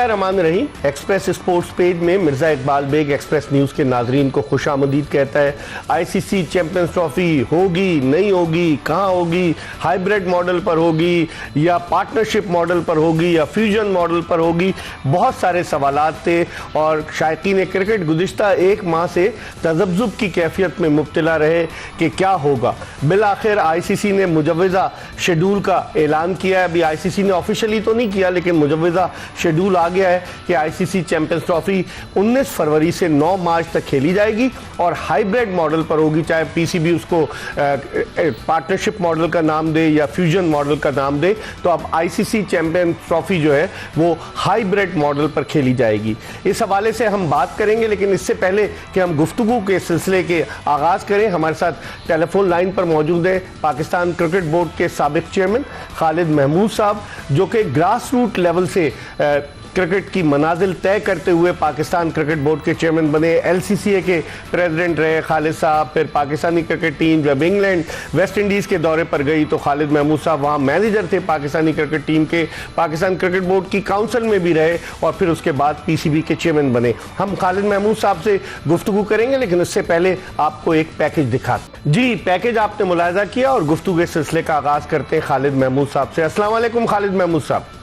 बिस्मिल्लाहिर्रहमानिर्रहीम। Express sports page में Mirza Iqbal Baig Express news के नाजरीन को खुशामदीद कहता है। आईसीसी चैंपियंस ट्रॉफी होगी नहीं होगी, कहाँ होगी, हाइब्रिड मॉडल पर होगी या पार्टनरशिप मॉडल पर होगी या फ्यूजन मॉडल पर होगी, बहुत सारे सवालात थे और शायकीन क्रिकेट गुज़िश्ता एक माह से तज़ब्ज़ुब की कैफियत में मुब्तला रहे कि क्या होगा। बिलाखिर आईसीसी ने मुजव्वज़ा शेड्यूल का ऐलान किया है। अभी आईसीसी ने ऑफिशियली तो नहीं किया, लेकिन मुजव्वज़ा शेड्यूल आ गया है कि आईसीसी चैंपियंस ट्रॉफी 19 फरवरी से 9 मार्च तक खेली जाएगी और हाइब्रिड मॉडल पर होगी। चाहे पीसीबी उसको पार्टनरशिप मॉडल का नाम दे या फ्यूजन मॉडल का नाम दे, तो अब आईसीसी चैंपियंस ट्रॉफी जो है वो हाइब्रिड मॉडल पर खेली जाएगी। इस हवाले से हम बात करेंगे, लेकिन इससे पहले कि हम गुफ्तगू के सिलसिले के आगाज़ करें, हमारे साथ टेलीफोन लाइन पर मौजूद है पाकिस्तान क्रिकेट बोर्ड के साबिक चेयरमैन खालिद महमूद साहब, जो कि ग्रास रूट लेवल से क्रिकेट की मनाजिल तय करते हुए पाकिस्तान क्रिकेट बोर्ड के चेयरमैन बने। एलसीसीए के प्रेसिडेंट रहे खालिद साहब। फिर पाकिस्तानी क्रिकेट टीम जब इंग्लैंड वेस्ट इंडीज़ के दौरे पर गई तो खालिद महमूद साहब वहाँ मैनेजर थे पाकिस्तानी क्रिकेट टीम के। पाकिस्तान क्रिकेट बोर्ड की काउंसिल में भी रहे और फिर उसके बाद पीसीबी के चेयरमैन बने। हम खालिद महमूद साहब से गुफ्तगू करेंगे, लेकिन उससे पहले आपको एक पैकेज दिखा जी। पैकेज आपने मुलाहिजा किया और गुफ्तगू के सिलसिले का आगाज़ करते हैं खालिद महमूद साहब से। अस्सलाम वालेकुम खालिद महमूद साहब।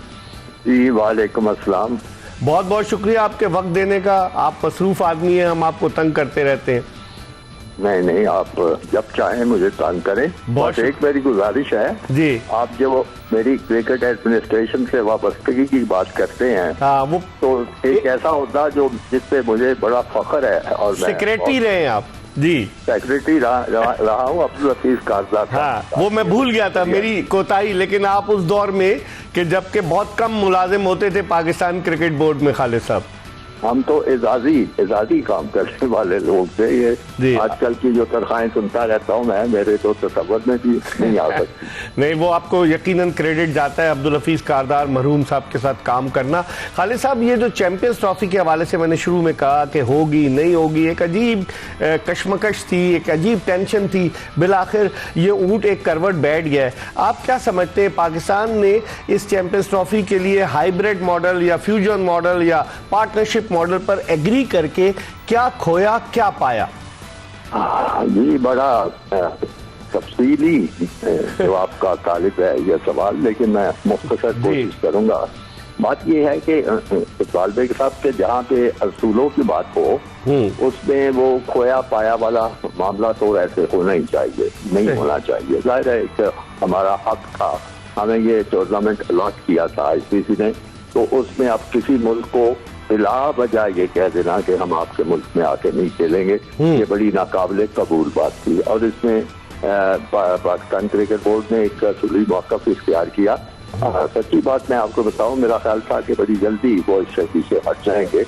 जी वालेकुम अस्सलाम। बहुत बहुत शुक्रिया आपके वक्त देने का। आप मसरूफ आदमी हैं, हम आपको तंग करते रहते हैं। नहीं, आप जब चाहें मुझे तंग करें। बस एक मेरी गुजारिश है जी, आप जो मेरी क्रिकेट एडमिनिस्ट्रेशन से वाबस्तगी की बात करते हैं, हाँ, वो तो एक ऐसा होता जो जिससे मुझे बड़ा फख्र है। और सेक्रेटरी रहे आप जी। सेक्रेटरी रहा हूँ अब्दुल हफीज कारदार। हाँ, वो मैं भूल गया था, मेरी कोताही। लेकिन आप उस दौर में कि जबकि बहुत कम मुलाजिम होते थे पाकिस्तान क्रिकेट बोर्ड में खालिद साहब, हम तो एजाजी काम करने वाले लोग थे। ये आजकल की जो तनख्वाहें सुनता रहता हूँ मैं, मेरे तो तसव्वुर में भी नहीं आ सकती। नहीं, वो आपको यकीनन क्रेडिट जाता है अब्दुल हफीज कारदार मरहूम साहब के साथ काम करना। खालिद साहब, ये जो चैंपियंस ट्रॉफी के हवाले से मैंने शुरू में कहा कि होगी नहीं होगी, एक अजीब कशमकश थी, एक अजीब टेंशन थी। बिलाखिर ये ऊँट एक करवट बैठ गया है। आप क्या समझते हैं, पाकिस्तान ने इस चैंपियंस ट्रॉफी के लिए हाइब्रिड मॉडल या फ्यूजन मॉडल या पार्टनरशिप मॉडल पर एग्री करके क्या खोया क्या पाया? ये बड़ा तफसीली जवाब का तालिब है यह सवाल, लेकिन मैं मुख्तसर कोशिश करूंगा। बात यह है कि इकबाल बेग साहब के जहाँ पे असूलों की बात हो, उसमें वो खोया पाया वाला मामला तो ऐसे होना ही चाहिए, नहीं होना चाहिए। जाहिर है एक हमारा हक था, हमें ये टूर्नामेंट अलॉट किया था आईसीसी ने, तो उसमें अब किसी मुल्क को बिला बजाय ये कह देना कि हम आपके मुल्क में आके नहीं खेलेंगे, ये बड़ी नाकाबिले कबूल बात थी। और इसमें पाकिस्तान क्रिकेट बोर्ड ने एक सुलही मौक़िफ़ इख्तियार किया। सच्ची बात मैं आपको बताऊं, मेरा ख्याल था कि बड़ी जल्दी वो इस शक्ति से हट जाएंगे,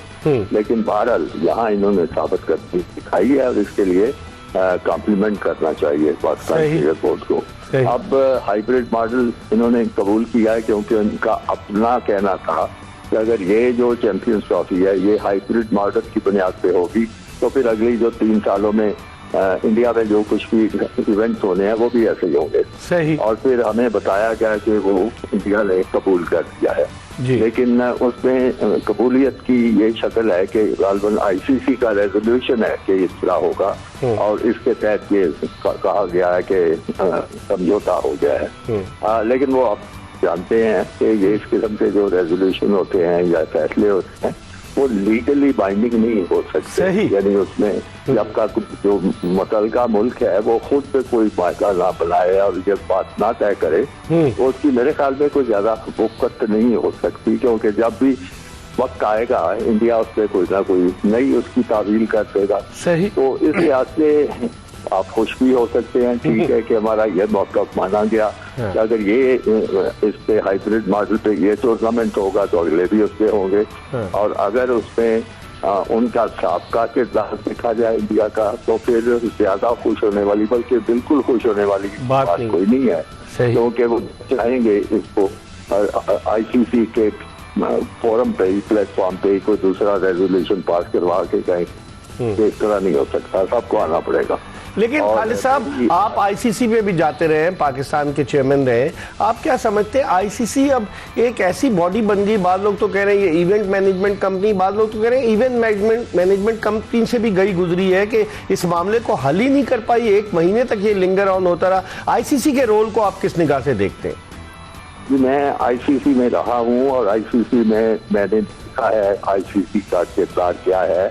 लेकिन बहरहाल यहाँ इन्होंने साबित करके दिखाई है और इसके लिए कॉम्प्लीमेंट करना चाहिए पाकिस्तान क्रिकेट बोर्ड को। अब हाइब्रिड मॉडल इन्होंने कबूल किया है, क्योंकि उनका अपना कहना था कि अगर ये जो चैंपियंस ट्रॉफी है ये हाइब्रिड मॉडल की बुनियाद पे होगी, तो फिर अगली जो 3 सालों में इंडिया में जो कुछ भी इवेंट्स होने हैं वो भी ऐसे ही होंगे। सही। और फिर हमें बताया गया कि वो इंडिया ने कबूल कर दिया है, लेकिन उसमें कबूलियत की ये शक्ल है कि गालबन आईसीसी का रेजोल्यूशन है कि इस तरह होगा और इसके तहत ये कहा गया है कि समझौता हो गया है। लेकिन वो आप जानते हैं कि ये इस किस्म के जो रेजोल्यूशन होते हैं या फैसले होते हैं वो लीगली बाइंडिंग नहीं हो सकते। यानी उसमें जब का जो मुतलका मुल्क है वो खुद पे कोई मायका ना बनाए और ये बात ना तय करे, तो उसकी मेरे ख्याल में कोई ज्यादा वक़्त नहीं हो सकती, क्योंकि जब भी वक्त आएगा इंडिया उस पर कोई ना कोई नई उसकी तावील कर देगा। सही। तो इस लिहाज से आप खुश भी हो सकते हैं, ठीक है कि हमारा यह मौक़िफ़ माना गया कि अगर ये इस पे हाइब्रिड मॉडल पे ये टूर्नामेंट होगा तो अगले भी उस पे होंगे। और अगर उसमें उनका साबका किरदार देखा जाए इंडिया का, तो फिर ज्यादा खुश होने वाली, बल्कि बिल्कुल खुश होने वाली बात कोई नहीं है, क्योंकि वो चाहेंगे इसको आईसीसी के फोरम पे ही, प्लेटफॉर्म पे ही कोई दूसरा रेजोल्यूशन पास करवा के कहें इस तरह नहीं हो सकता, सबको आना पड़ेगा। लेकिन खालिद साहब, आप आईसीसी में भी जाते रहे हैं, पाकिस्तान के चेयरमैन रहे, आप क्या समझते हैं आईसीसी अब एक ऐसी बॉडी बन गई, बाद लोग तो कह रहे हैं ये इवेंट मैनेजमेंट कंपनी, बाद लोग तो कह रहे हैं इवेंट मैनेजमेंट कंपनी से भी गई गुजरी है कि इस मामले को हल ही नहीं कर पाई, 1 महीने तक ये लिंगर ऑन होता रहा। आईसीसी के रोल को आप किस निगाह से देखते हैं? मैं आईसीसी में रहा हूँ और आईसीसी में मैंने देखा है आईसीसी का किरदार क्या है।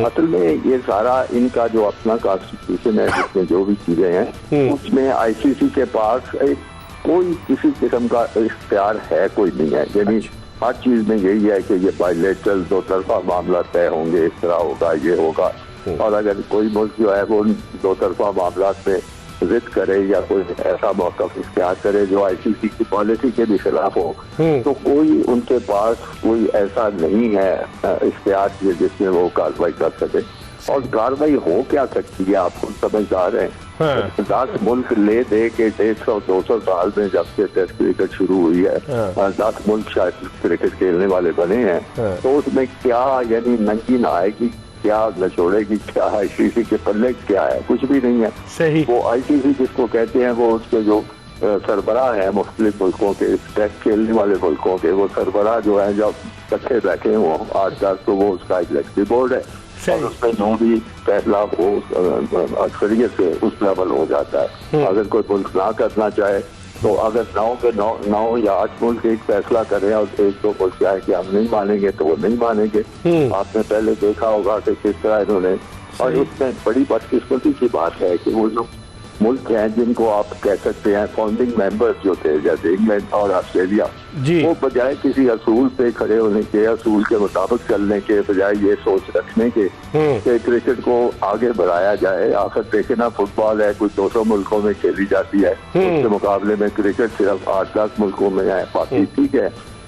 असल में ये सारा इनका जो अपना कॉन्स्टिट्यूशन है, जिसमें जो भी चीजें हैं, उसमें आईसीसी के पास कोई किसी किस्म का इख्तियार है कोई नहीं है। यानी हर चीज में यही है कि ये बायलैटरल 2 तरफा मामला तय होंगे, इस तरह होगा, ये होगा। और अगर कोई मुल्क जो है वो 2 तरफा मामला में जिद करे या कोई ऐसा मौक़िफ़ इख्तियार करे जो आईसीसी की पॉलिसी के भी खिलाफ हो, तो कोई उनके पास कोई ऐसा नहीं है इख्तियार जिसमें वो कार्रवाई कर सके। और कार्रवाई हो क्या सकती है, आप खुद समझदार हैं। 10 मुल्क ले दे के 150-200 साल में जब से टेस्ट क्रिकेट शुरू हुई है, 10 मुल्क शायद क्रिकेट खेलने वाले बने हैं, तो उसमें क्या यानी नंगी ना आएगी, क्या नचोड़ेगी, क्या आईसीसी के पल्ले क्या है, कुछ भी नहीं है। सही। वो आईसीसी जिसको कहते हैं वो उसके जो सरबराह है मुख्तलिफ मुल्कों के, टेस्ट खेलने वाले मुल्कों के, वो सरबराह जो है जब इकट्ठे बैठे हों 8-10, तो वो उसका एग्जीक्यूटिव बोर्ड है और उसमें जो भी फैसला हो अक्सरियत से उस पर अमल हो जाता है। अगर कोई मुल्क ना करना चाहे तो अगर 9 या 8 मुल्क एक फैसला करें और 1-2 मुल्क चाहे कि हम नहीं मानेंगे तो वो नहीं मानेंगे। आपने पहले देखा होगा कि किस तरह इन्होंने, और उसमें बड़ी बदकिस्मती की बात है कि वो जो मुल्क हैं जिनको आप कह सकते हैं फाउंडिंग मेंबर्स जो थे, जैसे इंग्लैंड और ऑस्ट्रेलिया, वो बजाय किसी असूल पे खड़े होने के, असूल के मुताबिक चलने के बजाय ये सोच रखने के कि क्रिकेट को आगे बढ़ाया जाए। आखिर देखे ना, फुटबॉल है कुछ 200 मुल्कों में खेली जाती है, उसके मुकाबले में क्रिकेट सिर्फ 8-10 मुल्कों में है। बाकी ठीक है,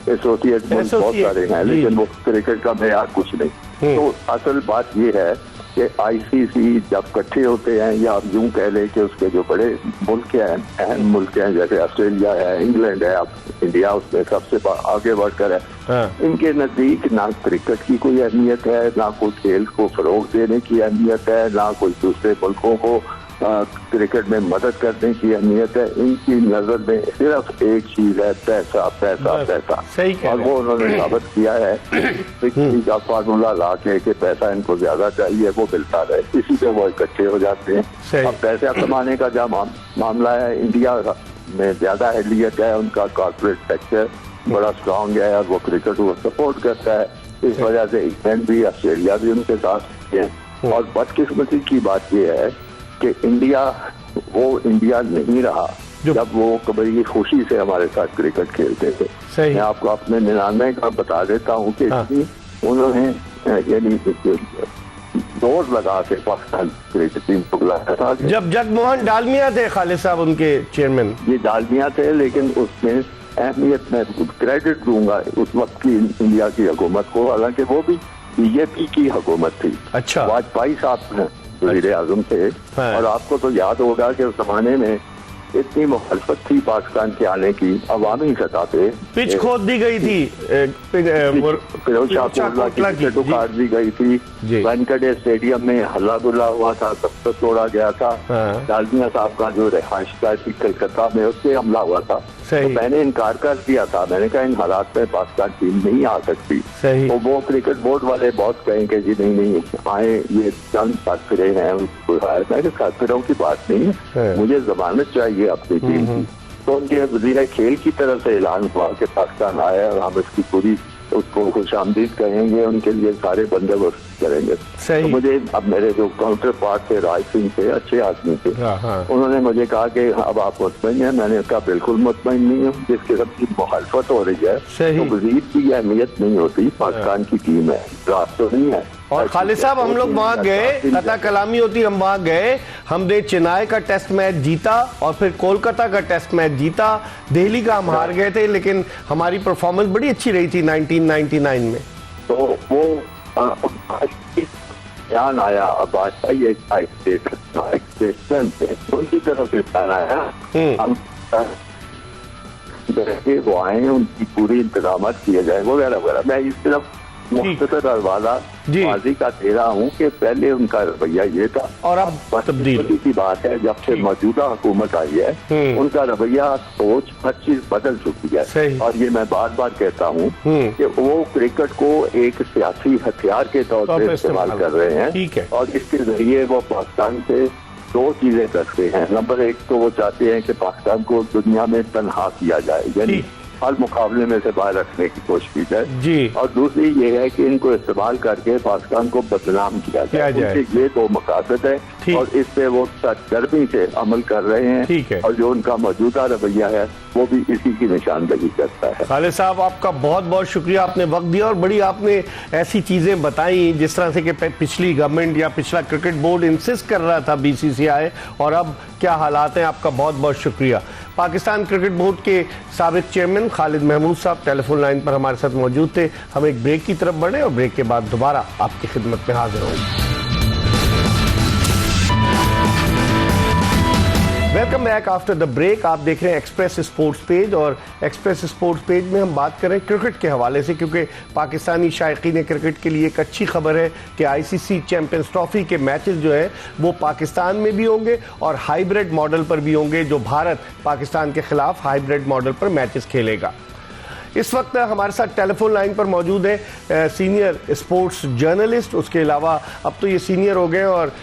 एसोसिएट मुल्क बहुत सारे हैं, लेकिन वो क्रिकेट का मेयार कुछ नहीं। तो असल बात ये है कि आईसीसी जब इकट्ठे होते हैं, या आप यूं कह लें कि उसके जो बड़े मुल्क हैं, अहम मुल्क हैं, जैसे ऑस्ट्रेलिया है, इंग्लैंड है, अब इंडिया उसमें सबसे आगे बढ़कर है, इनके नजदीक ना क्रिकेट की कोई अहमियत है, ना कोई खेल को फरोग देने की अहमियत है, ना कोई दूसरे मुल्कों को क्रिकेट में मदद करने की अहमियत है। इनकी नजर में सिर्फ एक चीज है, पैसा पैसा पैसा। और वो उन्होंने साबित किया है बिक्री का फार्मूला ला के कि पैसा इनको ज्यादा चाहिए, वो मिलता रहे, इसी पे वो इकट्ठे हो जाते हैं। अब पैसा कमाने का जब मामला है, इंडिया में ज्यादा अहलियत है, उनका कॉर्पोरेट सेक्टर बड़ा स्ट्रांग है और वो क्रिकेट को सपोर्ट करता है। इस वजह से इंग्लैंड भी, ऑस्ट्रेलिया भी उनके साथ है। और बदकिस्मती की बात यह है कि इंडिया वो इंडिया नहीं रहा जब वो कभी खुशी से हमारे साथ क्रिकेट खेलते थे। मैं आपको अपने 99 का बता देता हूँ कि उन्होंने यानी जोर लगा के पाकिस्तान क्रिकेट टीम को बुलाया था। जब जगमोहन डालमिया थे खालिद साहब उनके चेयरमैन, ये डालमिया थे, लेकिन उसमें अहमियत में क्रेडिट दूंगा उस वक्त की इंडिया की हुकूमत को, हालांकि वो भी बीजेपी की हुकूमत थी। अच्छा। वाजपेयी साहब वज़ीर आज़म थे, और आपको तो याद होगा कि उस जमाने में इतनी मुखालफत थी पाकिस्तान के आने की अवामी सतह पे, पिच खोद दी गई थी, फिरोज शाह कोटला की टिकट उखाड़ दी गई थी, वानखेड़े स्टेडियम में हल्ला गुल्ला हुआ था, सब तोड़ा गया था, डालमिया साहब का जो रिहाइश का कलकत्ता में उससे हमला हुआ था। तो मैंने इनकार कर दिया था, मैंने कहा इन हालात में पाकिस्तान टीम नहीं आ सकती। तो वो क्रिकेट बोर्ड वाले बहुत कहेंगे जी नहीं आए, ये चंद साथीरे हैं, मैंने साथीरों की बात नहीं है, मुझे जमानत चाहिए अपनी टीम की। तो उनके वज़ीर खेल की तरफ से ऐलान हुआ कि पाकिस्तान आया और हम इसकी पूरी उसको खुशामदीद कहेंगे, उनके लिए सारे बंदोबस्त करेंगे। तो मुझे अब मेरे जो काउंटर पार्ट थे राज सिंह थे, अच्छे आदमी थे, उन्होंने मुझे कहा कि अब आप मुतमईन हैं। मैंने कहा बिल्कुल मुतमईन नहीं हूँ, जिस किस्म की मुखालफत हो रही है तो वज़ीर की अहमियत नहीं होती, पाकिस्तान की टीम है, रात तो नहीं है। और खालिद साहब हम लोग वहां गए, कता कलामी होती, हम वहां गए, हमने चेन्नई का टेस्ट मैच जीता और फिर कोलकाता का टेस्ट मैच जीता, दिल्ली का हम हार गए थे, लेकिन हमारी परफॉर्मेंस बड़ी अच्छी रही थी 1999 में। तो वो ध्यान आया, अब ये उनकी तरफ से ध्यान आया, हम वो आए, उनकी पूरी इंतजाम किए जाए वगैरह वगैरह। मैं इस तरफ मुख्तसर हवाला माजी का दे रहा हूँ कि पहले उनका रवैया ये था और अब तब्दील की बात है। जब से मौजूदा हुकूमत आई है उनका रवैया, सोच, हर चीज बदल चुकी है। और ये मैं बार बार कहता हूँ कि वो क्रिकेट को एक सियासी हथियार के तौर पर इस्तेमाल कर रहे हैं और इसके जरिए वो पाकिस्तान से दो चीजें करते हैं। नंबर एक तो वो चाहते हैं कि पाकिस्तान को दुनिया में तनहा किया जाए, यानी हर मुकाबले में से बाहर रखने की कोशिश की जाए। और दूसरी ये है कि इनको इस्तेमाल करके पाकिस्तान को बदनाम किया जाए। उनके ये दो मकासद है और इस पे वो सरगर्मी से अमल कर रहे हैं और जो उनका मौजूदा रवैया है वो भी इसी की निशानदही करता है। खालिद साहब, आपका बहुत बहुत शुक्रिया, आपने वक्त दिया और बड़ी आपने ऐसी चीजें बताई जिस तरह से कि पिछली गवर्नमेंट या पिछला क्रिकेट बोर्ड इंसिस्ट कर रहा था बीसीसीआई, और अब क्या हालात हैं। आपका बहुत बहुत शुक्रिया। पाकिस्तान क्रिकेट बोर्ड के साबिक चेयरमैन खालिद महमूद साहब टेलीफोन लाइन पर हमारे साथ मौजूद थे। हम एक ब्रेक की तरफ बढ़े और ब्रेक के बाद दोबारा आपकी खिदमत में हाजिर होंगे। Welcome back after the break. आप देख रहे हैं एक्सप्रेस स्पोर्ट्स पेज और एक्सप्रेस स्पोर्ट्स पेज में हम बात कर रहे हैं क्रिकेट के हवाले से, क्योंकि पाकिस्तानी शायकीन क्रिकेट के लिए एक अच्छी खबर है कि आईसीसी चैंपियंस ट्रॉफी के मैचेस जो है वो पाकिस्तान में भी होंगे और हाइब्रिड मॉडल पर भी होंगे, जो भारत पाकिस्तान के खिलाफ हाइब्रिड मॉडल पर मैचेस खेलेगा। इस वक्त हमारे साथ टेलीफोन लाइन पर मौजूद है सीनियर स्पोर्ट्स जर्नलिस्ट, उसके अलावा अब तो ये सीनियर हो गए और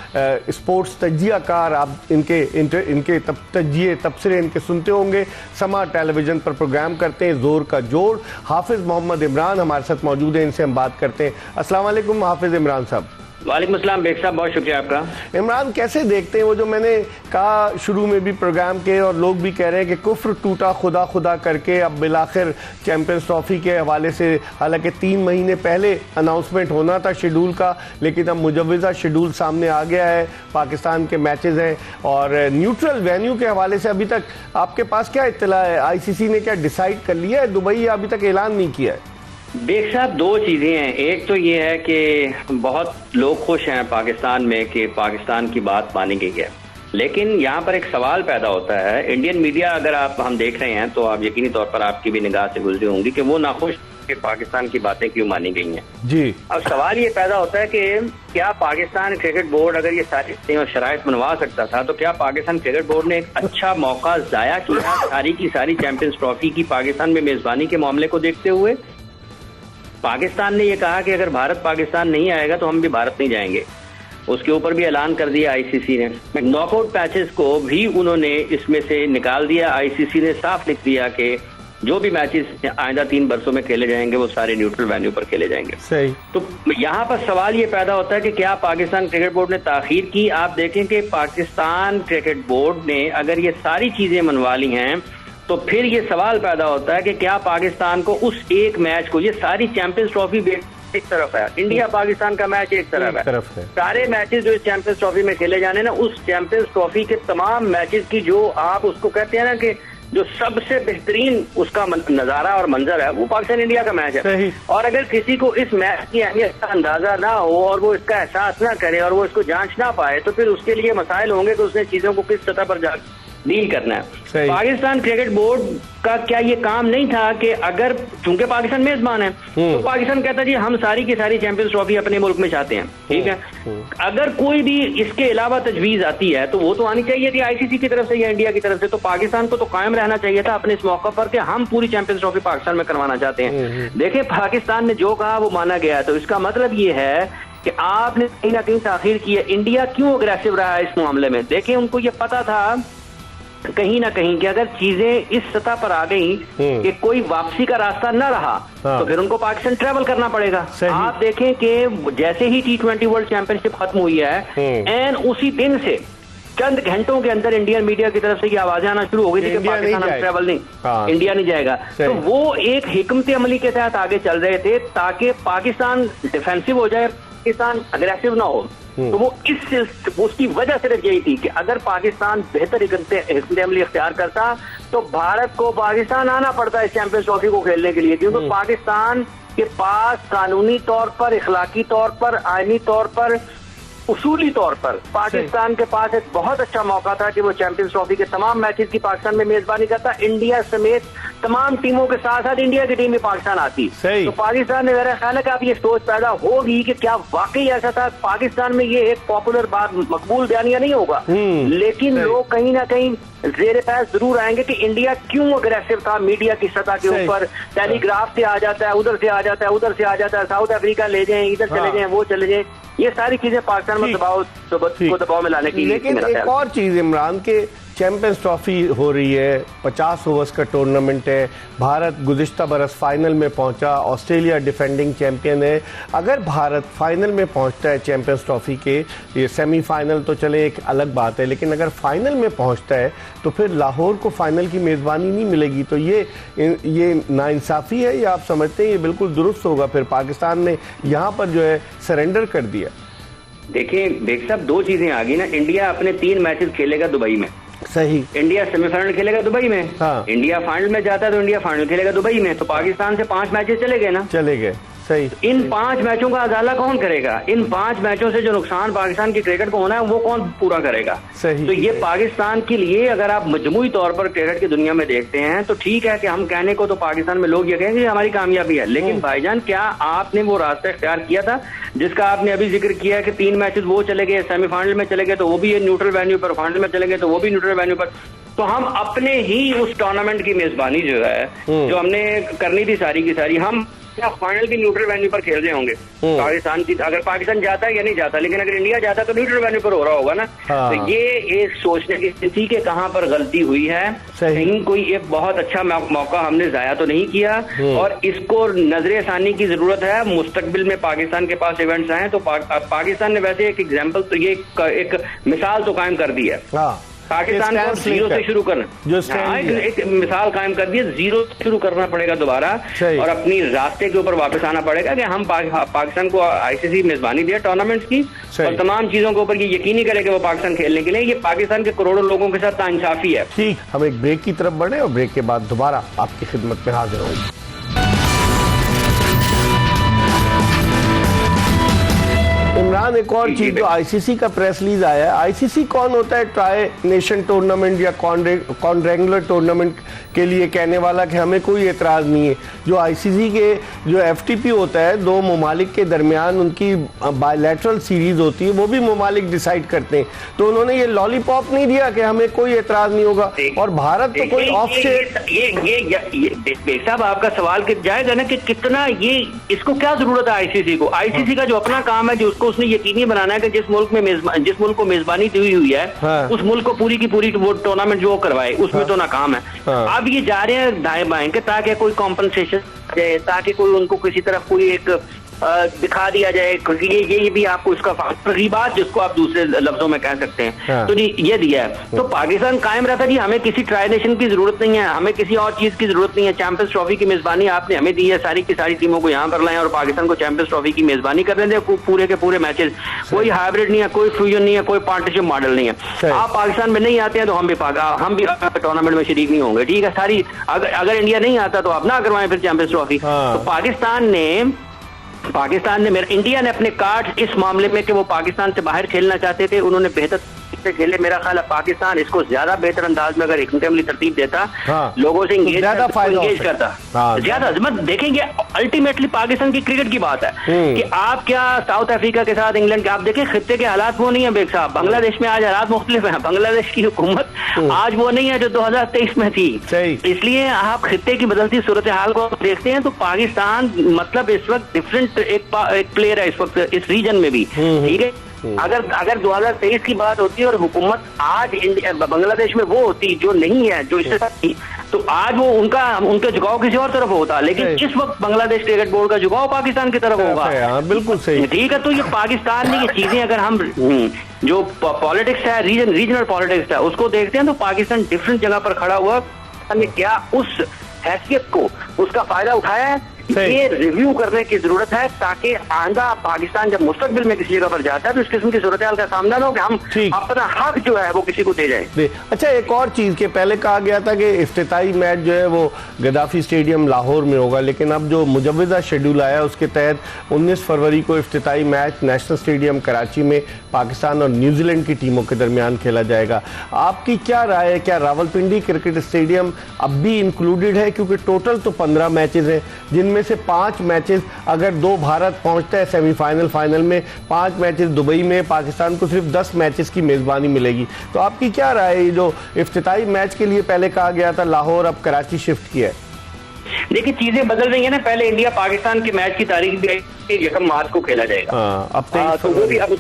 स्पोर्ट्स तज्जियाकार। आप इनके तज्जिए तबसरे इनके सुनते होंगे, समा टेलीविजन पर प्रोग्राम करते हैं जोर का जोर। हाफिज मोहम्मद इमरान हमारे साथ मौजूद है, इनसे हम बात करते हैं। अस्सलाम वालेकुम हाफिज इमरान साहब। वालेकुम अस्सलाम बेग साहब, बहुत शुक्रिया आपका। इमरान, कैसे देखते हैं वो जो मैंने कहा शुरू में भी प्रोग्राम के, और लोग भी कह रहे हैं कि कुफ्र टूटा खुदा खुदा करके अब बिलाखिर चैंपियंस ट्रॉफी के हवाले से, हालांकि 3 महीने पहले अनाउंसमेंट होना था शेड्यूल का, लेकिन अब मुजव्वज़ा शेड्यूल सामने आ गया है। पाकिस्तान के मैचेस हैं और न्यूट्रल वेन्यू के हवाले से अभी तक आपके पास क्या इत्तला है? आईसीसी ने क्या डिसाइड कर लिया है? दुबई अभी तक ऐलान नहीं किया है। बेग साहब, दो चीजें हैं। एक तो ये है कि बहुत लोग खुश हैं पाकिस्तान में कि पाकिस्तान की बात मानी गई है, लेकिन यहाँ पर एक सवाल पैदा होता है। इंडियन मीडिया अगर हम देख रहे हैं तो आप यकीनी तौर पर आपकी भी निगाह से गुजरी होंगी कि वो नाखुश कि पाकिस्तान की बातें क्यों मानी गई हैं जी। अब सवाल ये पैदा होता है कि क्या पाकिस्तान क्रिकेट बोर्ड अगर ये सारी और शराइत बनवा सकता था, तो क्या पाकिस्तान क्रिकेट बोर्ड ने एक अच्छा मौका जाया किया सारी की सारी चैंपियंस ट्रॉफी की पाकिस्तान में मेजबानी के मामले को देखते हुए? पाकिस्तान ने यह कहा कि अगर भारत पाकिस्तान नहीं आएगा तो हम भी भारत नहीं जाएंगे। उसके ऊपर भी ऐलान कर दिया आईसीसी ने। नॉकआउट मैचेस को भी उन्होंने इसमें से निकाल दिया। आईसीसी ने साफ लिख दिया कि जो भी मैचेस आइंदा 3 वर्षों में खेले जाएंगे वो सारे न्यूट्रल वेन्यू पर खेले जाएंगे। सही। तो यहाँ पर सवाल ये पैदा होता है कि क्या पाकिस्तान क्रिकेट बोर्ड ने ताखीर की? आप देखें कि पाकिस्तान क्रिकेट बोर्ड ने अगर ये सारी चीजें मनवा ली हैं तो फिर ये सवाल पैदा होता है कि क्या पाकिस्तान को उस एक मैच को, ये सारी चैंपियंस ट्रॉफी एक तरफ है, इंडिया पाकिस्तान का मैच एक तरफ है, सारे मैचेस जो इस चैंपियंस ट्रॉफी में खेले जाने ना, उस चैंपियंस ट्रॉफी के तमाम मैचेस की जो आप उसको कहते हैं ना कि जो सबसे बेहतरीन उसका नजारा और मंजर है वो पाकिस्तान इंडिया का मैच है। और अगर किसी को इस मैच की अहमियत का अंदाजा ना हो और वो इसका एहसास ना करे और वो इसको जांच ना पाए तो फिर उसके लिए मसाइल होंगे कि उसने चीजों को किस सतह पर जा डील करना है। पाकिस्तान क्रिकेट बोर्ड का क्या ये काम नहीं था कि अगर चूंकि पाकिस्तान मेजबान है तो पाकिस्तान कहता जी हम सारी की सारी चैंपियंस ट्रॉफी अपने मुल्क में चाहते हैं, ठीक है, अगर कोई भी इसके अलावा तजवीज आती है तो वो तो आनी चाहिए थी आईसीसी की तरफ से या इंडिया की तरफ से। तो पाकिस्तान को तो कायम रहना चाहिए था अपने इस मौके पर कि हम पूरी चैंपियंस ट्रॉफी पाकिस्तान में करवाना चाहते हैं। देखिए, पाकिस्तान ने जो कहा वो माना गया, तो इसका मतलब ये है कि आपने कहीं ना कहीं ताखीर की है। इंडिया क्यों अग्रेसिव रहा है इस मामले में? देखिए, उनको ये पता था कहीं ना कहीं कि अगर चीजें इस सतह पर आ गई कि कोई वापसी का रास्ता न रहा तो फिर उनको पाकिस्तान ट्रैवल करना पड़ेगा। आप देखें कि जैसे ही T20 वर्ल्ड चैंपियनशिप खत्म हुई है एंड उसी दिन से चंद घंटों के अंदर इंडियन मीडिया की तरफ से ये आवाजें आना शुरू हो गई थी कि पाकिस्तान हम ट्रैवल नहीं, इंडिया नहीं जाएगा। तो वो एक हिकमत अमली के तहत आगे चल रहे थे ताकि पाकिस्तान डिफेंसिव हो जाए, पाकिस्तान अग्रेसिव ना हो। तो वो उसकी वजह सिर्फ यही थी कि अगर पाकिस्तान बेहतर हिकमत अमली इख्तियार करता तो भारत को पाकिस्तान आना पड़ता है चैंपियंस ट्रॉफी को खेलने के लिए, क्योंकि पाकिस्तान के पास कानूनी तौर पर, इखलाकी तौर पर, आईनी तौर पर उसूली तौर पर पाकिस्तान के पास एक बहुत अच्छा मौका था कि वो चैंपियंस ट्रॉफी के तमाम मैचेस की पाकिस्तान में मेजबानी करता, इंडिया समेत तमाम टीमों के साथ साथ इंडिया की टीम भी पाकिस्तान आती। तो पाकिस्तान में मेरा ख्याल है कि अब ये सोच पैदा होगी कि क्या वाकई ऐसा था। पाकिस्तान में ये एक पॉपुलर बात, मकबूल बयानिया नहीं होगा, लेकिन लोग कहीं ना कहीं जेर बहस जरूर आएंगे कि इंडिया क्यों अग्रेसिव था मीडिया की सतह के ऊपर। टेलीग्राफ से आ जाता है, उधर से आ जाता है, उधर से आ जाता है, साउथ अफ्रीका ले जाएं, इधर चले जाएं, वो चले जाएं, ये सारी चीजें पाकिस्तान में दबाव में लाने की। लेकिन एक और चीज इमरान के चैंपियंस ट्रॉफी हो रही है, 50 ओवर्स का टूर्नामेंट है, भारत गुज़िश्ता बरस फाइनल में पहुंचा, ऑस्ट्रेलिया डिफेंडिंग चैंपियन है। अगर भारत फाइनल में पहुंचता है चैंपियंस ट्रॉफी के, ये सेमीफाइनल तो चले एक अलग बात है, लेकिन अगर फाइनल में पहुंचता है तो फिर लाहौर को फाइनल की मेज़बानी नहीं मिलेगी। तो ये नाइंसाफ़ी है या आप समझते हैं ये बिल्कुल दुरुस्त होगा? फिर पाकिस्तान ने यहाँ पर जो है सरेंडर कर दिया। देखिए बेग साहब, दो चीजें आ गई ना। इंडिया अपने 3 मैचेस खेलेगा दुबई में, सही। इंडिया सेमीफाइनल खेलेगा दुबई में। हाँ। इंडिया फाइनल में जाता है तो इंडिया फाइनल खेलेगा दुबई में। तो पाकिस्तान से 5 मैचेस चले गए ना, चले गए। सही। इन 5 मैचों का उजाला कौन करेगा? इन 5 मैचों से जो नुकसान पाकिस्तान की क्रिकेट को होना है वो कौन पूरा करेगा? सही। तो ये पाकिस्तान के लिए, अगर आप मजमूई तौर पर क्रिकेट की दुनिया में देखते हैं तो ठीक है कि हम कहने को तो पाकिस्तान में लोग ये कहेंगे कि हमारी कामयाबी है, लेकिन भाईजान क्या आपने वो रास्ता इख्तियार किया था जिसका आपने अभी जिक्र किया कि 3 मैचेस वो चले गए, सेमीफाइनल में चले गए तो वो भी न्यूट्रल वेन्यू पर, फाइनल में चले गए तो वो भी न्यूट्रल वेन्यू पर। तो हम अपने ही उस टूर्नामेंट की मेजबानी जो है, जो हमने करनी थी सारी की सारी, हम फाइनल भी न्यूट्रल वेन्यू पर खेल रहे होंगे पाकिस्तान की। अगर पाकिस्तान जाता है या नहीं जाता, लेकिन अगर इंडिया जाता है तो न्यूट्रल वेन्यू पर हो रहा होगा ना। तो ये एक सोचने की स्थिति के कहां पर गलती हुई है, कहीं कोई एक बहुत अच्छा मौका हमने जाया तो नहीं किया, और इसको नजर-ए-सानी की जरूरत है। मुस्तकबिल में पाकिस्तान के पास इवेंट्स आए तो पाकिस्तान ने वैसे एक एग्जाम्पल, तो ये एक मिसाल तो कायम कर दी है। पाकिस्तान को 0 से शुरू करना, एक मिसाल कायम कर दी है। 0 से शुरू करना पड़ेगा दोबारा, और अपनी रास्ते के ऊपर वापस आना पड़ेगा कि हम पाकिस्तान को आईसीसी मेजबानी दिया टूर्नामेंट्स की, और तमाम चीजों के ऊपर ये यकीनी करे कि वो पाकिस्तान खेलने के लिए। ये पाकिस्तान के करोड़ों लोगों के साथ नाइंसाफी है। ठीक, हम एक ब्रेक की तरफ बढ़े और ब्रेक के बाद दोबारा आपकी खिदमत में हाजिर होंगे। इमरान, एक और चीज, जो आईसीसी का प्रेस रिलीज आया है, आईसीसी कौन होता है ट्राई नेशन टूर्नामेंट या कॉन्ट्रेंगुलर टूर्नामेंट के लिए कहने वाला कि हमें कोई एतराज नहीं है? जो आईसीसी के जो एफटीपी होता है, 2 ममालिक के दरमियान उनकी बायलैटरल सीरीज होती है, वो भी ममालिक डिसाइड करते हैं। तो उन्होंने ये लॉलीपॉप नहीं दिया कि हमें कोई एतराज नहीं होगा, और भारत तो कोई ऑफसेट। ये साहब आपका सवाल जाएगा ना कि कितना ये, इसको क्या जरूरत है आईसीसी को? आईसीसी का जो अपना काम है, जो उसको उसने यकीनी बनाना है कि जिस मुल्क को मेजबानी दी हुई है, उस मुल्क को पूरी की पूरी वो टूर्नामेंट जो करवाए, उसमें तो नाकाम है। अब ये जा रहे हैं दाएं बाएं के ताकि कोई कॉम्पनसेशन, ताकि कोई उनको किसी तरफ कोई एक दिखा दिया जाए, क्योंकि ये भी आपको इसका तकरीबात, जिसको आप दूसरे लफ्जों में कह सकते हैं, तो ये दिया है। तो पाकिस्तान कायम रहता जी, हमें किसी ट्राई नेशन की जरूरत नहीं है, हमें किसी और चीज की जरूरत नहीं है। चैंपियंस ट्रॉफी की मेजबानी आपने हमें दी है, सारी की सारी टीमों को यहाँ पर लाएं और पाकिस्तान को चैंपियंस ट्रॉफी की मेजबानी करने दें, पूरे के पूरे मैचेस। कोई हाइब्रिड नहीं है, कोई फ्यूजन नहीं है, कोई पार्टनरशिप मॉडल नहीं है। आप पाकिस्तान में नहीं आते हैं तो हम भी टूर्नामेंट में शरीक नहीं होंगे, ठीक है सारी। अगर इंडिया नहीं आता तो आप ना करवाएं फिर चैंपियंस ट्रॉफी। तो इंडिया ने अपने कार्ड इस मामले में कि वो पाकिस्तान से बाहर खेलना चाहते थे, उन्होंने बेहतर से खेले। मेरा ख्याल है पाकिस्तान इसको ज्यादा बेहतर अंदाज में अगर इकनटेमली तरतीब देता, लोगों से इंगेज करता, ज्यादा मत देखेंगे। अल्टीमेटली पाकिस्तान की क्रिकेट की बात है कि आप क्या साउथ अफ्रीका के साथ इंग्लैंड के, आप देखें खित्ते के हालात वो नहीं है बेग साहब। बांग्लादेश में आज हालात मुख्तलिफ है, बांग्लादेश की हुकूमत आज वो नहीं है जो 2023 में थी। इसलिए आप खित्ते की बदलती सूरत हाल को देखते हैं तो पाकिस्तान मतलब इस वक्त डिफरेंट एक प्लेयर है इस वक्त इस रीजन में भी, ठीक है। अगर 2023 की बात होती है और हुकूमत आज बांग्लादेश में वो होती जो नहीं है, जो इससे साथ थी, तो आज वो उनका झुकाव किसी और तरफ होता, लेकिन इस वक्त बांग्लादेश क्रिकेट बोर्ड का झुकाव पाकिस्तान की तरफ होगा। बिल्कुल सही, ठीक है। तो ये पाकिस्तान में ये चीजें, अगर हम जो पॉलिटिक्स है, रीजनल पॉलिटिक्स है, उसको देखते हैं तो पाकिस्तान डिफरेंट जगह पर खड़ा हुआ, क्या उस हैसियत को, उसका फायदा उठाया है ये रिव्यू करने की जरूरत है, ताकि आंदा पाकिस्तान जब मुस्तकबिल में किसी जगह पर जाता है तो इस किस्म की सूरत हाल का सामना ना हो कि हम अपना हक जो है वो किसी को दे जाए। अच्छा, एक और चीज के पहले कहा गया था कि इफ्तिताई मैच जो है वो गद्दाफी स्टेडियम लाहौर में होगा, लेकिन अब जो मुजव्वज़ा शेड्यूल आया उसके तहत 19 फरवरी को इफ्तिताई मैच नेशनल स्टेडियम कराची में पाकिस्तान और न्यूजीलैंड की टीमों के दरमियान खेला जाएगा। आपकी क्या राय है, क्या रावलपिंडी क्रिकेट स्टेडियम अब भी इंक्लूडेड है? क्योंकि टोटल तो 15 मैचेस हैं, जिनमें से 5 मैचेस अगर 2 भारत पहुंचता है सेमीफाइनल फाइनल में, 5 मैचेस दुबई में, पाकिस्तान को सिर्फ 10 मैचेस की मेजबानी मिलेगी। तो आपकी क्या राय है, जो इफ्तिताई मैच के लिए पहले कहा गया था लाहौर, अब कराची शिफ्ट किया है? देखिए, चीजें बदल रही है ना। पहले इंडिया पाकिस्तान के मैच की तारीख भी 1 मार्च को खेला जाएगा। अब तो वो भी अब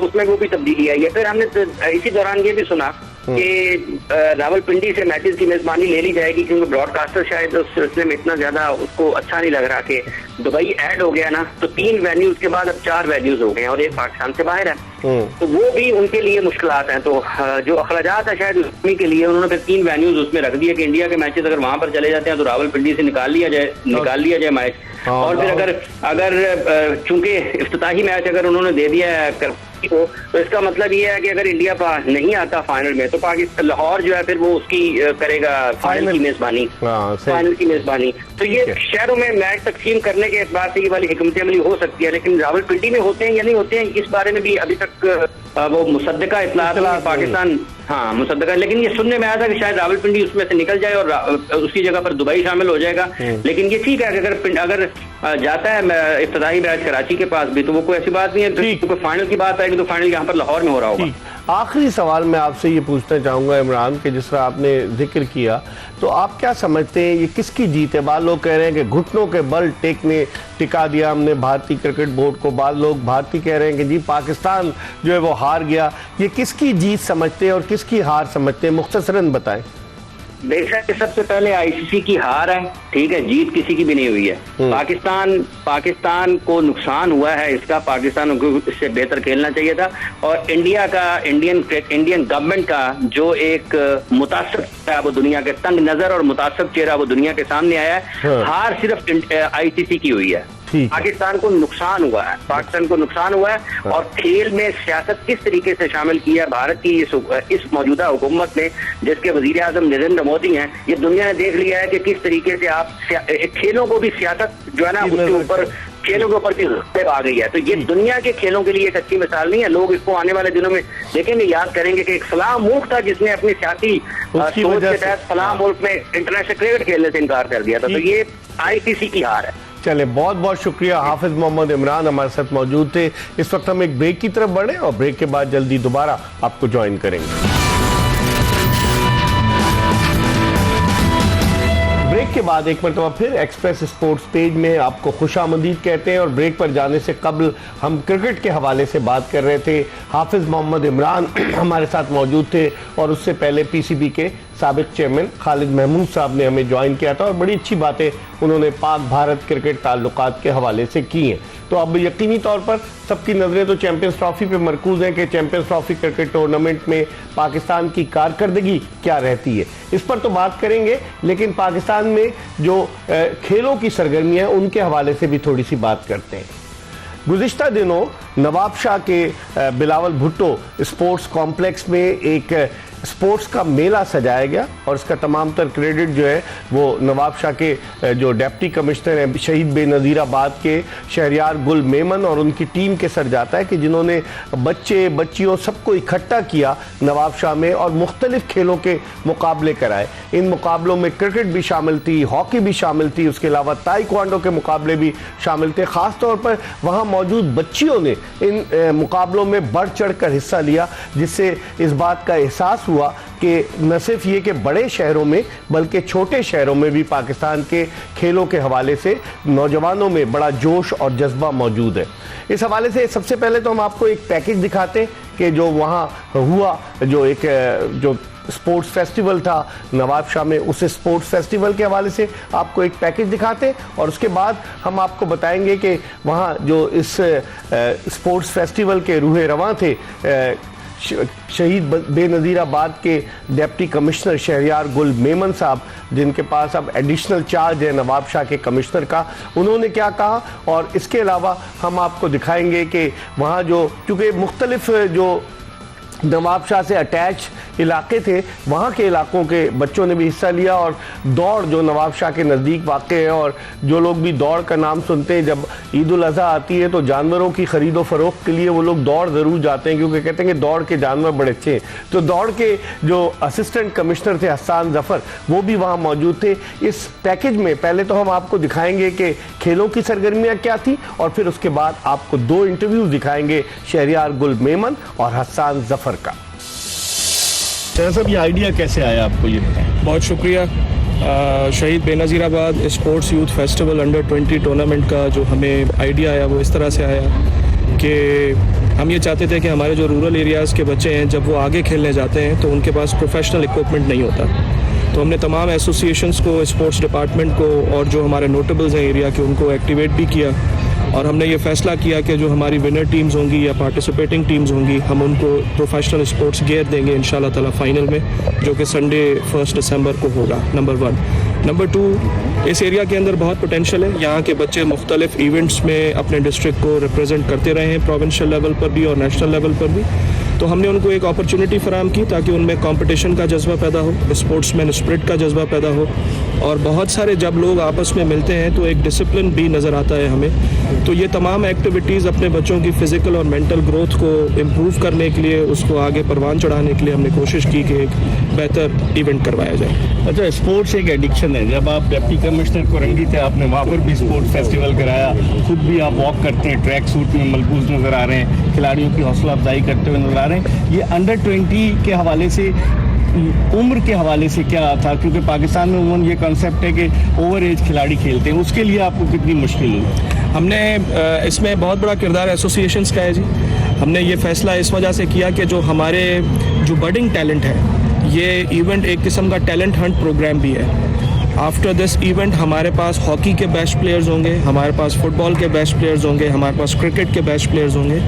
उसमें वो भी तब्दीली आई है। फिर हमने इसी दौरान ये भी सुना कि रावलपिंडी से मैचेस की मेजबानी ले ली जाएगी, क्योंकि ब्रॉडकास्टर शायद उस सिलसिले में इतना ज्यादा उसको अच्छा नहीं लग रहा कि दुबई ऐड हो गया ना, तो 3 वेन्यूज के बाद अब 4 वेन्यूज हो गए हैं और एक पाकिस्तान से बाहर है। तो वो भी उनके लिए मुश्किलात हैं। तो जो अखराजात है शायद उसमें के लिए उन्होंने फिर 3 वेन्यूज उसमें रख दिए कि इंडिया के मैचेस अगर वहां पर चले जाते हैं तो रावलपिंडी से निकाल लिया जाए मैच। और फिर अगर चूंकि इफ्तिताही मैच अगर उन्होंने दे दिया है को, तो इसका मतलब ये है कि अगर इंडिया नहीं आता फाइनल में तो पाकिस्तान लाहौर जो है फिर वो उसकी करेगा फाइनल की मेजबानी। तो ये शहरों में मैच तकसीम करने के एतबार से ये वाली हिकमत अमली हो सकती है, लेकिन रावलपिंडी में होते हैं या नहीं होते हैं इस बारे में भी अभी तक वो मुसद्दका इत्तलात पाकिस्तान मुसद्दका। लेकिन ये सुनने में आया था कि शायद रावलपिंडी उसमें से निकल जाए और उसकी जगह पर दुबई शामिल हो जाएगा। लेकिन ये ठीक है कि अगर जाता है इफ्तिताही मैच कराची के पास भी तो वो कोई ऐसी बात नहीं है। तो फाइनल की बात आएगी तो फाइनल यहाँ पर लाहौर में हो रहा होगा। आखिरी सवाल मैं आपसे ये पूछना चाहूंगा इमरान, के जिस तरह आपने जिक्र किया, तो आप क्या समझते हैं ये किसकी जीत है? बाद लोग कह रहे हैं कि घुटनों के बल टिका दिया हमने भारतीय क्रिकेट बोर्ड को, बाद लोग भारतीय कह रहे हैं कि जी पाकिस्तान जो है वो हार गया। ये किसकी जीत समझते हैं और किसकी हार समझते हैं? मुख्तसरन बताएं। बेशक सबसे पहले आईसीसी की हार है, ठीक है, जीत किसी की भी नहीं हुई है। पाकिस्तान को नुकसान हुआ है, इसका पाकिस्तान को इससे बेहतर खेलना चाहिए था। और इंडियन गवर्नमेंट का जो एक मुतासब है वो दुनिया के तंग नजर और मुतासब चेहरा वो दुनिया के सामने आया है। हार सिर्फ आईसीसी मौजूदा है। पाकिस्तान को नुकसान हुआ है और खेल में सियासत किस तरीके से शामिल की है भारत की इस मौजूदा हुकूमत ने, जिसके वजीर आजम नरेंद्र मोदी हैं। ये दुनिया ने देख लिया है कि किस तरीके से आप खेलों को भी सियासत जो है ना उसके ऊपर खेलों के ऊपर भी आ गई है। तो ये दुनिया के खेलों के लिए एक अच्छी मिसाल नहीं है। लोग इसको आने वाले दिनों में देखेंगे, याद करेंगे कि एक सलाम मुल्क था जिसने अपनी सियासी सोच के तहत सलाम मुल्क में इंटरनेशनल क्रिकेट खेलने से इनकार कर दिया था। तो ये आईसीसी की हार है। चले, बहुत बहुत शुक्रिया। हाफिज मोहम्मद इमरान हमारे साथ मौजूद थे। इस वक्त हम एक ब्रेक की तरफ बढ़े और ब्रेक के बाद जल्दी दोबारा आपको ज्वाइन करेंगे। ब्रेक के बाद एक मरतबा फिर एक्सप्रेस स्पोर्ट्स पेज में आपको खुशामदीद कहते हैं। और ब्रेक पर जाने से कबल हम क्रिकेट के हवाले से बात कर रहे थे। हाफिज मोहम्मद इमरान हमारे साथ मौजूद थे और उससे पहले पीसीबी के साबिक चेयरमैन खालिद महमूद साहब ने हमें ज्वाइन किया था और बड़ी अच्छी बातें उन्होंने पाक भारत क्रिकेट ताल्लुकात के हवाले से की हैं। तो अब यकीनी तौर पर सबकी नज़रें तो चैंपियंस ट्रॉफी पे मरकूज हैं कि चैंपियंस ट्रॉफी क्रिकेट टूर्नामेंट में पाकिस्तान की कारकर्दगी क्या रहती है, इस पर तो बात करेंगे। लेकिन पाकिस्तान में जो खेलों की सरगर्मियाँ हैं उनके हवाले से भी थोड़ी सी बात करते हैं। गुज़िश्ता दिनों नवाबशाह के बिलावल भुट्टो स्पोर्ट्स कॉम्प्लेक्स में एक स्पोर्ट्स का मेला सजाया गया और इसका तमाम तर क्रेडिट जो है वो नवाबशाह के जो डिप्टी कमिश्नर हैं शहीद बेनज़ीराबाद के शहरियार गुल मेमन और उनकी टीम के सर जाता है कि जिन्होंने बच्चे बच्चियों सबको इकट्ठा किया नवाबशाह में और मुख्तलिफ खेलों के मुकाबले कराए। इन मुकाबलों में क्रिकेट भी शामिल थी, हॉकी भी शामिल थी, उसके अलावा ताइक्वांडो के मुकाबले भी शामिल थे। ख़ास तौर पर वहाँ मौजूद बच्चियों ने इन मुकाबलों में बढ़ चढ़ कर हिस्सा लिया, जिससे इस बात का एहसास हुआ कि न सिर्फ ये कि बड़े शहरों में बल्कि छोटे शहरों में भी पाकिस्तान के खेलों के हवाले से नौजवानों में बड़ा जोश और जज्बा मौजूद है। इस हवाले से सबसे पहले तो हम आपको एक पैकेज दिखाते हैं कि जो वहाँ हुआ, जो स्पोर्ट्स फेस्टिवल था नवाबशाह में, उस स्पोर्ट्स फेस्टिवल के हवाले से आपको एक पैकेज दिखाते हैं और उसके बाद हम आपको बताएंगे कि वहाँ जो इस स्पोर्ट्स फेस्टिवल के रूहे रवां थे शहीद बेनज़ीराबाद के डिप्टी कमिश्नर शहरयार गुल मेमन साहब, जिनके पास अब एडिशनल चार्ज है नवाबशाह के कमिश्नर का, उन्होंने क्या कहा। और इसके अलावा हम आपको दिखाएंगे कि वहाँ जो, क्योंकि मुख्तलिफ जो नवाबशाह से अटैच इलाके थे, वहाँ के इलाकों के बच्चों ने भी हिस्सा लिया। और दौड़ जो नवाबशाह के नज़दीक वाक़ है, और जो लोग भी दौड़ का नाम सुनते हैं, जब ईद उल अज़हा आती है तो जानवरों की ख़रीदो फरोख्त के लिए वो लोग दौड़ ज़रूर जाते हैं, क्योंकि कहते हैं कि दौड़ के जानवर बड़े अच्छे हैं। तो दौड़ के जो असिस्टेंट कमिश्नर थे हस्सान ज़फ़र, वो भी वहाँ मौजूद थे। इस पैकेज में पहले तो हम आपको दिखाएंगे कि खेलों की सरगर्मियाँ क्या थी, और फिर उसके बाद आपको 2 इंटरव्यूज़ दिखाएंगे शहरयार गुल मेमन और हस्सान ज़फ़र का। साहब, ये आइडिया कैसे आया आपको, ये बताएं। बहुत शुक्रिया। शहीद Benazirabad sports youth festival under 20 tournament का जो हमें आइडिया आया वो इस तरह से आया कि हम ये चाहते थे कि हमारे जो रूरल एरियाज़ के बच्चे हैं, जब वो आगे खेलने जाते हैं तो उनके पास प्रोफेशनल इक्विपमेंट नहीं होता। तो हमने तमाम एसोसिएशंस को, स्पोर्ट्स डिपार्टमेंट को और जो हमारे नोटेबल्स हैं एरिया के, उनको एक्टिवेट भी किया। और हमने ये फ़ैसला किया कि जो हमारी विनर टीम्स होंगी या पार्टिसिपेटिंग टीम्स होंगी, हम उनको प्रोफेशनल स्पोर्ट्स गियर देंगे इंशाल्लाह ताला फाइनल में, जो कि संडे 1 दिसंबर को होगा। नंबर 1। नंबर 2, इस एरिया के अंदर बहुत पोटेंशियल है। यहाँ के बच्चे मुख्तलिफ इवेंट्स में अपने डिस्ट्रिक्ट को रिप्रेजेंट करते रहे हैं, प्रोविंशियल लेवल पर भी और नेशनल लेवल पर भी। तो हमने उनको एक अपॉर्चुनिटी फराहम की ताकि उनमें कंपटीशन का जज्बा पैदा हो, स्पोर्ट्समैन स्पिरिट का जज्बा पैदा हो। और बहुत सारे जब लोग आपस में मिलते हैं तो एक डिसिप्लिन भी नज़र आता है हमें। तो ये तमाम एक्टिविटीज़ अपने बच्चों की फ़िज़िकल और मेंटल ग्रोथ को इम्प्रूव करने के लिए, उसको आगे परवान चढ़ाने के लिए हमने कोशिश की कि एक बेहतर इवेंट करवाया जाए। अच्छा, स्पोर्ट्स एक एडिक्शन है। जब आप डिप्टी कमिश्नर कोरंगी थे, आपने वहाँ पर भी स्पोर्ट्स फेस्टिवल कराया, खुद भी आप वॉक करते हैं, ट्रैक सूट में मलबूस नज़र आ रहे हैं, खिलाड़ियों की हौसला अफजाई करते हुए नज़र आ रहे हैं। ये अंडर 20 के हवाले से, उम्र के हवाले से क्या था, क्योंकि पाकिस्तान में उन्होंने ये कॉन्सेप्ट है कि ओवर एज खिलाड़ी खेलते हैं, उसके लिए आपको कितनी मुश्किल हुई? हमने इसमें बहुत बड़ा किरदार एसोसिएशंस का है जी। हमने ये फ़ैसला इस वजह से किया कि जो हमारे जो बडिंग टैलेंट है, ये इवेंट एक किस्म का टैलेंट हंट प्रोग्राम भी है। आफ्टर दिस इवेंट हमारे पास हॉकी के बेस्ट प्लेयर्स होंगे, हमारे पास फुटबॉल के बेस्ट प्लेयर्स होंगे, हमारे पास क्रिकेट के बेस्ट प्लेयर्स होंगे।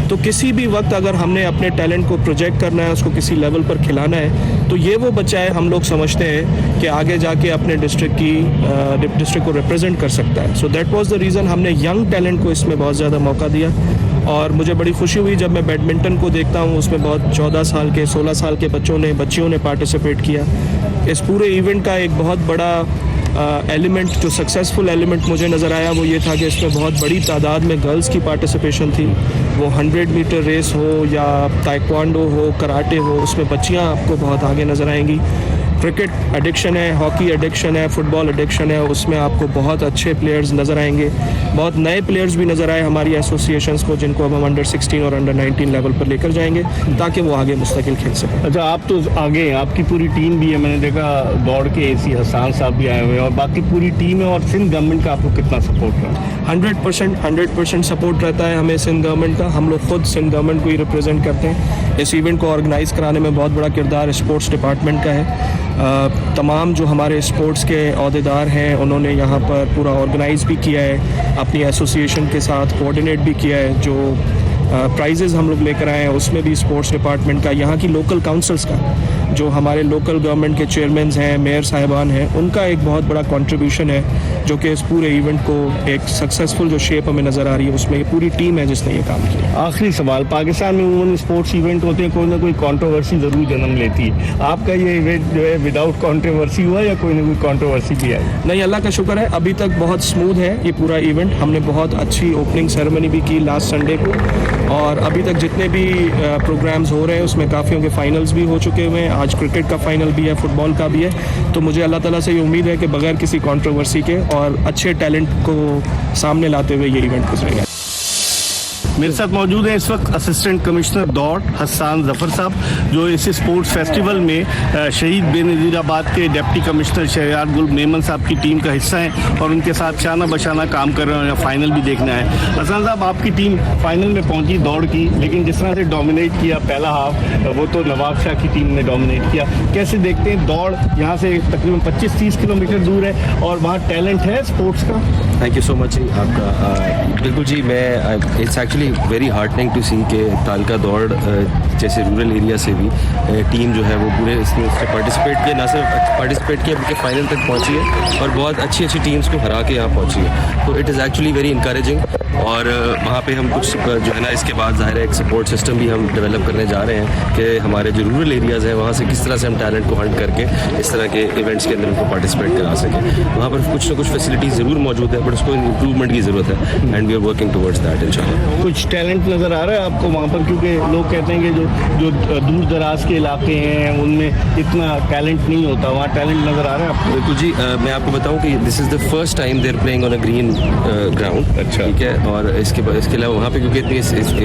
तो किसी भी वक्त अगर हमने अपने टैलेंट को प्रोजेक्ट करना है, उसको किसी लेवल पर खिलाना है, तो ये वो बच्चा है, हम लोग समझते हैं कि आगे जाके अपने डिस्ट्रिक्ट को रिप्रेजेंट कर सकता है। So that was the reason हमने यंग टैलेंट को इसमें बहुत ज़्यादा मौका दिया। और मुझे बड़ी खुशी हुई जब मैं बैडमिंटन को देखता हूँ, उसमें बहुत 14 साल के 16 साल के बच्चियों ने पार्टिसिपेट किया। इस पूरे इवेंट का एक बहुत बड़ा एलिमेंट, जो सक्सेसफुल एलिमेंट मुझे नज़र आया, वो ये था कि इसमें बहुत बड़ी तादाद में गर्ल्स की पार्टिसिपेशन थी। वो 100 मीटर रेस हो या ताइक्वांडो हो, कराटे हो, उसमें बच्चियाँ आपको बहुत आगे नज़र आएंगी। क्रिकेट एडिक्शन है, हॉकी एडिक्शन है, फुटबॉल एडिक्शन है, उसमें आपको बहुत अच्छे प्लेयर्स नज़र आएंगे। बहुत नए प्लेयर्स भी नज़र आए हमारी एसोसिएशंस को, जिनको अब हम अंडर 16 और अंडर 19 लेवल पर लेकर जाएंगे ताकि वो आगे मुस्तकिल खेल सकें। अच्छा, आप तो आगे हैं, आपकी पूरी टीम भी है, मैंने देखा दौड़ के एसी हसान साहब भी आए हुए हैं, और बाकी पूरी टीम है। और सिंध गवर्नमेंट का आपको कितना सपोर्ट रहा है? 100% सपोर्ट रहता है हमें सिंध गवर्नमेंट का। हम लोग खुद सिंध गवर्नमेंट को ही रिप्रेजेंट करते हैं। इस इवेंट को ऑर्गेनाइज़ कराने में बहुत बड़ा किरदार स्पोर्ट्स डिपार्टमेंट का है। तमाम जो हमारे स्पोर्ट्स के अहदेदार हैं, उन्होंने यहाँ पर पूरा ऑर्गेनाइज़ भी किया है, अपनी एसोसिएशन के साथ कोऑर्डिनेट भी किया है। जो प्राइजेज़ हम लोग लेकर आए हैं उसमें भी स्पोर्ट्स डिपार्टमेंट का, यहाँ की लोकल काउंसिल्स का, जो हमारे लोकल गवर्नमेंट के चेयरमैन हैं, मेयर साहिबान हैं, उनका एक बहुत बड़ा कंट्रीब्यूशन है, जो कि इस पूरे इवेंट को एक सक्सेसफुल जो शेप हमें नज़र आ रही है, उसमें ये पूरी टीम है जिसने ये काम किया। आखिरी सवाल, पाकिस्तान में उन्होंने स्पोर्ट्स इवेंट होते हैं, कोई ना कोई कंट्रोवर्सी ज़रूर जन्म लेती है। आपका ये इवेंट जो है विदाउट कंट्रोवर्सी हुआ या कोई ना कोई कंट्रोवर्सी भी आई? नहीं, अल्लाह का शुक्र है, अभी तक बहुत स्मूथ है ये पूरा इवेंट। हमने बहुत अच्छी ओपनिंग सेरेमनी भी की लास्ट संडे को, और अभी तक जितने भी प्रोग्राम्स हो रहे हैं उसमें काफ़ियों के फाइनल्स भी हो चुके हुए हैं। आज क्रिकेट का फाइनल भी है, फुटबॉल का भी है। तो मुझे अल्लाह ताला से ये उम्मीद है कि बगैर किसी कंट्रोवर्सी के और अच्छे टैलेंट को सामने लाते हुए ये इवेंट गुजरेगा। मेरे साथ मौजूद है इस वक्त असिस्टेंट कमिश्नर दौड़ हस्सान ज़फ़र साहब, जो इस स्पोर्ट्स फेस्टिवल में शहीद बेनज़ीराबाद के डिप्टी कमिश्नर शहरयार गुल मेमन साहब की टीम का हिस्सा हैं, और उनके साथ शाना बशाना काम कर रहे हैं। फाइनल भी देखना है। हसन साहब, आपकी टीम फाइनल में पहुंची दौड़ की, लेकिन जिस तरह से डोमिनेट किया पहला हाफ, वो तो नवाबशाह की टीम ने डोमिनेट किया। कैसे देखते हैं दौड़? यहाँ से तकरीबन 25-30 किलोमीटर दूर है, और वहाँ टैलेंट है स्पोर्ट्स का। थैंक यू सो मच जी आपका। बिल्कुल जी, मैं it's actually actually very heartening to see कि तालका दौड़ जैसे रूरल एरिया से भी टीम जो है वो पूरे इसमें पार्टिसिपेट किया, ना सिर्फ पार्टिसिपेट किया बल्कि फाइनल तक पहुंची है और बहुत अच्छी अच्छी टीम्स को हरा के यहाँ पहुंची है। तो it is actually very encouraging. और वहाँ पे हम कुछ जो है ना इसके बाद ज़ाहिर है एक सपोर्ट सिस्टम भी हम डेवलप करने जा रहे हैं कि हमारे जो रूरल एरियाज़ हैं वहाँ से किस तरह से हम टैलेंट को हंट करके इस तरह के इवेंट्स के अंदर उनको पार्टिसिपेट करा सकें। वहाँ पर कुछ ना कुछ फैसिलिटीज़ ज़रूर मौजूद है बट उसको इम्प्रूवमेंट की ज़रूरत है and we are working towards that इंशाल्लाह। कुछ टैलेंट नज़र आ रहा है आपको वहाँ पर, क्योंकि लोग कहते हैं कि जो दूर दराज के इलाके हैं उनमें इतना टैलेंट नहीं होता, वहाँ टैलेंट नज़र आ रहा है आपको? बिल्कुल जी, मैं आपको बताऊं कि this is the first time they are playing on a green ground. अच्छा, ठीक है। और इसके अलावा वहाँ पे क्योंकि इतनी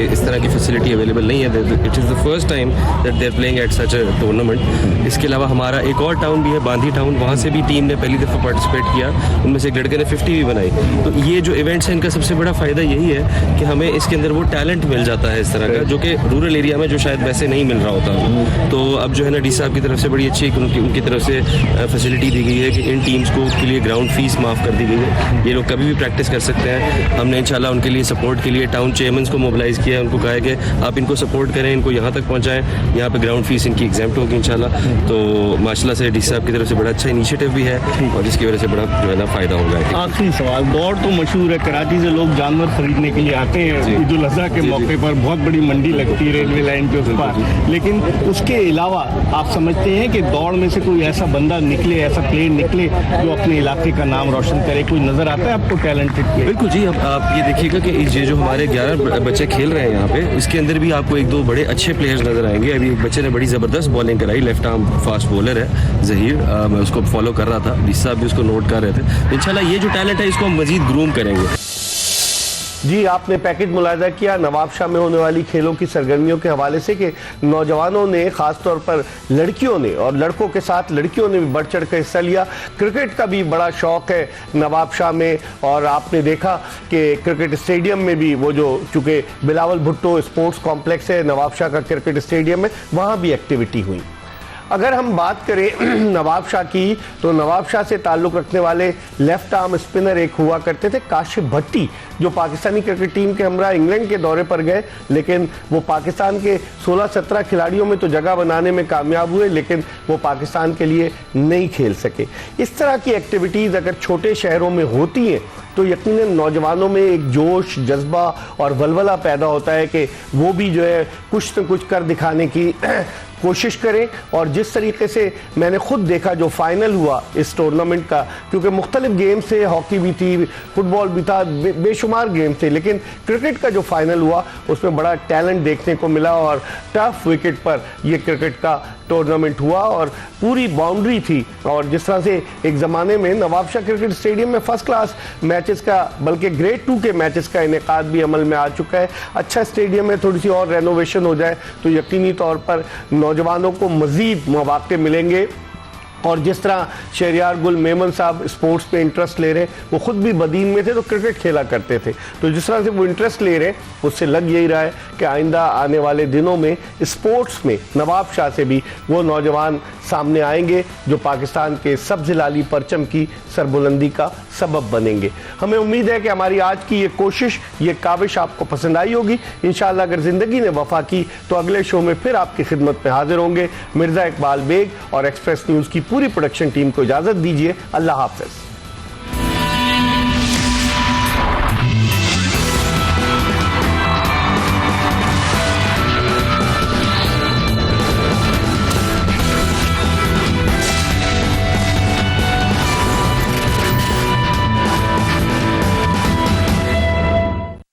इस तरह की फैसिलिटी अवेलेबल नहीं है, it is the first time that they are playing at such a tournament. इसके अलावा हमारा एक और टाउन भी है बांधी टाउन, वहाँ से भी टीम ने पहली दफ़ा पार्टिसिपेट किया, उनमें से एक लड़के ने 50 भी बनाई। तो ये जो इवेंट्स हैं इनका सबसे बड़ा फ़ायदा यही है कि हमें इसके अंदर वो टैलेंट मिल जाता है इस तरह का जो कि रूरल एरिया में जो शायद वैसे नहीं मिल रहा होता। तो अब जो है ना डी साहब की तरफ से बड़ी अच्छी उनकी तरफ से फैसिलिटी दी गई है कि इन टीम्स को के लिए ग्राउंड फीस माफ़ कर दी गई है, ये लोग कभी भी प्रैक्टिस कर सकते हैं। हमने इंशाल्लाह उनके लिए सपोर्ट के लिए टाउन चेयरमैन को मोबिलाइज़ किया है, उनको कहा है कि आप इनको सपोर्ट करें, इनको यहाँ तक पहुँचाएँ, यहाँ पे ग्राउंड फीस इनकी एग्जाम्प्ट होगी इंशाल्लाह। तो माशाल्लाह से डी साहब की तरफ से बड़ा अच्छा इनिशिएटिव भी है और जिसकी वजह से बड़ा जो है ना फ़ायदा होगा। आखिरी सवाल, दौड़ तो मशहूर है, कराची से लोग जानवर खरीदने के लिए आते हैं ईद उल अज़हा के मौके पर, बहुत बड़ी मंडी लगती है रेलवे लाइन के उस पर, लेकिन उसके अलावा आप समझते हैं कि दौड़ में से कोई ऐसा बंदा निकले, ऐसा प्लेयर निकले जो अपने इलाके का नाम रोशन करे? कोई नज़र आता है आपको टैलेंटेड प्लेयर? बिल्कुल जी, अब आप ये देखिएगा कि ये जो हमारे 11 बच्चे खेल रहे हैं यहाँ पे, इसके अंदर भी आपको एक दो बड़े अच्छे प्लेयर्स नजर आएंगे। अभी एक बच्चे ने बड़ी ज़बरदस्त बॉलिंग कराई, लेफ्ट आर्म फास्ट बॉलर है ज़हीर, मैं उसको फॉलो कर रहा था, डी साहब भी उसको नोट कर रहे थे। इंशाल्लाह ये जो टैलेंट है इसको हम मजीद ग्रूम करेंगे। जी, आपने पैकेज मुलाहिजा किया नवाबशाह में होने वाली खेलों की सरगर्मियों के हवाले से कि नौजवानों ने, ख़ासतौर पर लड़कियों ने और लड़कों के साथ लड़कियों ने भी बढ़ चढ़ कर हिस्सा लिया। क्रिकेट का भी बड़ा शौक़ है नवाबशाह में और आपने देखा कि क्रिकेट स्टेडियम में भी वो जो चूँकि बिलावल भुट्टो स्पोर्ट्स कॉम्प्लेक्स है नवाबशाह का क्रिकेट स्टेडियम में, वहाँ भी एक्टिविटी हुई। अगर हम बात करें नवाबशाह की तो नवाबशाह से ताल्लुक़ रखने वाले लेफ्ट आर्म स्पिनर एक हुआ करते थे काशिफ भट्टी, जो पाकिस्तानी क्रिकेट टीम के हमरा इंग्लैंड के दौरे पर गए, लेकिन वो पाकिस्तान के 16-17 खिलाड़ियों में तो जगह बनाने में कामयाब हुए, लेकिन वो पाकिस्तान के लिए नहीं खेल सके। इस तरह की एक्टिविटीज़ अगर छोटे शहरों में होती हैं तो यकीनन नौजवानों में एक जोश, जज्बा और वलवला पैदा होता है कि वो भी जो है कुछ न कुछ कर दिखाने की कोशिश करें। और जिस तरीके से मैंने खुद देखा जो फाइनल हुआ इस टूर्नामेंट का, क्योंकि मुख्तलिफ गेम थे, हॉकी भी थी, फुटबॉल भी था, बेशुमार गेम थे, लेकिन क्रिकेट का जो फाइनल हुआ उसमें बड़ा टैलेंट देखने को मिला और टफ विकेट पर यह क्रिकेट का टूर्नामेंट हुआ और पूरी बाउंड्री थी। और जिस तरह से एक ज़माने में नवाबशाह क्रिकेट स्टेडियम में फर्स्ट क्लास मैचेस का, बल्कि ग्रेड 2 के मैचेस का इनेकाद भी अमल में आ चुका है। अच्छा स्टेडियम में थोड़ी सी और रेनोवेशन हो जाए तो यकीनी तौर पर नौजवानों को मज़ीद मौक़े मिलेंगे। और जिस तरह शहरियार गुल मेमन साहब स्पोर्ट्स पे इंटरेस्ट ले रहे हैं, वो खुद भी बदीन में थे तो क्रिकेट खेला करते थे, तो जिस तरह से वो इंटरेस्ट ले रहे हैं उससे लग यही रहा है कि आइंदा आने वाले दिनों में स्पोर्ट्स में नवाबशाह से भी वो नौजवान सामने आएंगे जो पाकिस्तान के सब्ज़ लाली परचम की सरबुलंदी का सबब बनेंगे। हमें उम्मीद है कि हमारी आज की ये कोशिश, ये काविश आपको पसंद आई होगी। इंशाअल्लाह अगर ज़िंदगी ने वफा की तो अगले शो में फिर आपकी खिदमत में हाजिर होंगे। मिर्ज़ा इकबाल बेग और एक्सप्रेस न्यूज़ की पूरी प्रोडक्शन टीम को इजाज़त दीजिए। अल्लाह हाफ़िज़।